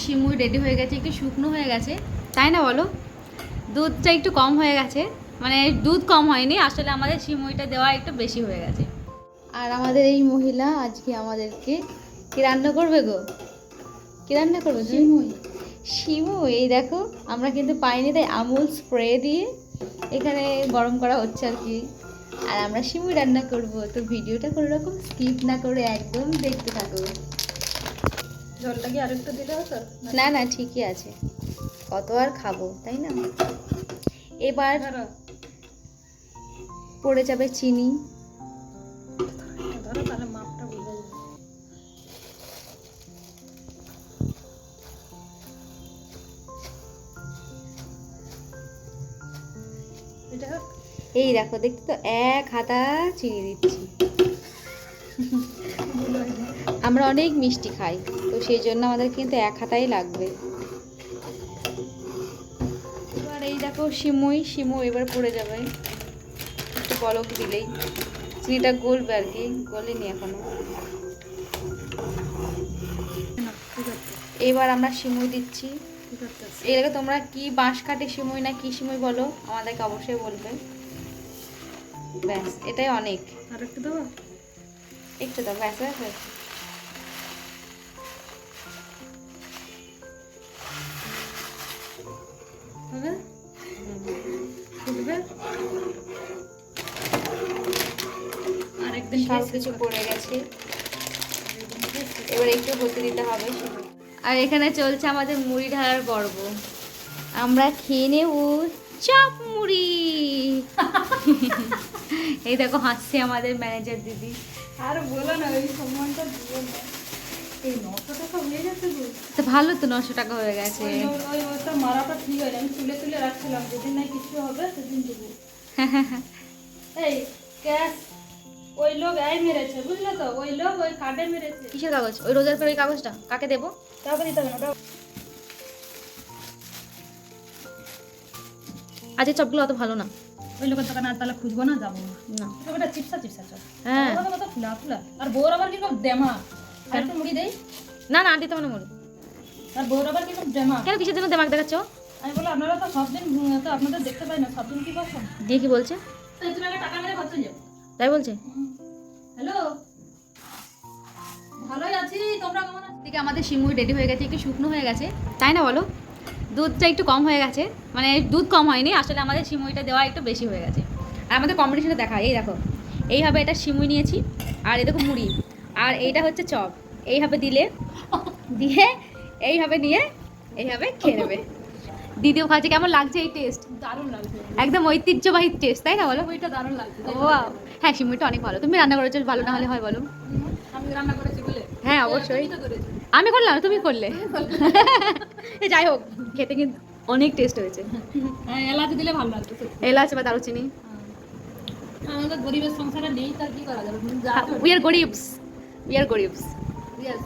সিমুই ready হয়ে গেছে, একটু শুকনো হয়ে গেছে, তাই না বলো? দুধটা একটু কম হয়ে গেছে, মানে দুধ কম হয়নি, আসলে আমাদের সিমুইটা দেওয়া একটু বেশি হয়ে গেছে। আর আমাদের এই মহিলা আজকে আমাদেরকে কি রান্না করবে গো? কি রান্না করবে? সিমুই। সিমুই, এই দেখো আমরা কিন্তু পাইনি, তাই আমুল স্প্রে দিয়ে এখানে গরম করা হচ্ছে আর কি। আর আমরা সিমুই রান্না করব, তো ভিডিওটা কোনো রকম স্কিপ না করে একদম দেখতে থাকো। জলটা কি আরেকটু দিলে হতো? না না, ঠিকই আছে, কত আর খাবো, তাই না? এবার পড়ে যাবে চিনি। ধরো তাহলে মাপটা বুঝে যাবে। এটা এই দেখো, দেখতে তো এক হাতা চিনি দিচ্ছি। আমরা অনেক মিষ্টি খাই, তো সেই জন্য আমাদের কিন্তু এক হাতাই লাগবে। এবার এই দেখো সিমুই এবার পড়ে যাবে, একটু বলক দিলেই চিনিটা গলবে আর কি, গলেনি এখনো। এবার আমরা সিমুই দিচ্ছি। এই দেখো, তোমরা কি বাঁশকাঠি সিমুই না কি সিমুই বলো, আমাদেরকে অবশ্যই বলবে। ব্যাস, এটাই অনেক। আর একটু দেবো? একটু দাও, ব্যাস ব্যাস ব্যাস। হবে? ফুটবে? আর একদিন সব কিছু পড়ে গেছে, এবার একটু হতে দিতে হবে। আর এখানে চলছে আমাদের মুড়ি ঢালার পর্ব। আমরা খেয়ে নেব চপ মুড়ি। এই দেখো হাসছে আমাদের ম্যানেজার দিদি। আর বলো না, ওই সম্মানটা দিও না। এই 900 টাকা হয়ে গেছে গো। তো ভালো তো, 900 টাকা হয়ে গেছে। ওইটা মারাটা ঠিক হয় না, আমি তুলে তুলে রাখছিলাম, যেদিন নাই কিছু হবে সেদিন দেবো। এই ক্যাশ ওই লোক মেরেছে, বুঝলে তো? ওই লোক ওই কার্ডে মেরেছে। কিসের কাগজ? ওই রোজার পরে ওই কাগজটা কাকে দেবো? কাউকে দিতে হবে না। আজকে চপগুলো অত ভালো না। ওই লোকের দোকানে আর তাহলে খুঁজবো না, যাবো না। না, ওটা চিপসা চল। হ্যাঁ। ওটা কত ফুলা ফুলা। আর বউর আবার কিরকম ডেমা। আর একটু মুড়ি দেই। না না, দিতে মানে মুড়ি। আর বউর আবার কিরকম ডেমা। কেন, কিসের জন্য দেমাক দেখাচ্ছ? আমি বলো, আপনারা তো সব দিন তো আপনাদের দেখতে পাই না, সব দিন কি বসেন? দিয়ে কি বলছে? তাই তুমি আগে টাকা মেরে ঘর চলে যাও। তাই বলছে? হ্যালো, ভালোই আছি, তোমরা কেমন আছো? থেকে আমাদের সিমুই রেডি হয়ে গেছে, একটু শুকনো হয়ে গেছে, তাই না বলো? দুধটা একটু কম হয়ে গেছে, মানে দুধ কম হয়নি, আসলে আমাদের সিমুইটা দেওয়া একটু বেশি হয়ে গেছে। আর আমাদের কম্পিটিশনটা দেখা, এই দেখো এইভাবে এটা সিমুই নিয়েছি, আর এই দেখো মুড়ি, আর এইটা হচ্ছে চপ। এইভাবে দিয়ে এইভাবে নিয়ে এইভাবে খেয়ে নেবে। দিদিও খাচ্ছে। কেমন লাগছে এই টেস্ট? দারুণ লাগছে, একদম ঐতিহ্যবাহী টেস্ট, তাই না বলো? ওইটা দারুণ লাগছে। ও হ্যাঁ, সিমুইটা অনেক ভালো। তুমি রান্না করেছো, ভালো না হলে হয় বলো? আমি রান্না করেছি বলে? হ্যাঁ অবশ্যই। তুমি তো করেছো। আমি করলাম না, তুমি করলে। যাই হোক, খেতে কিন্তু অনেক টেস্ট হয়েছে। হ্যাঁ, এলাচ দিলে ভালো লাগতো। এলাচ বা দারুচিনি। আমাদের গরিবের সংসারে নেই, তার কি করা যাবে? উই আর গরিবস, উই আর গরিবস। Yes.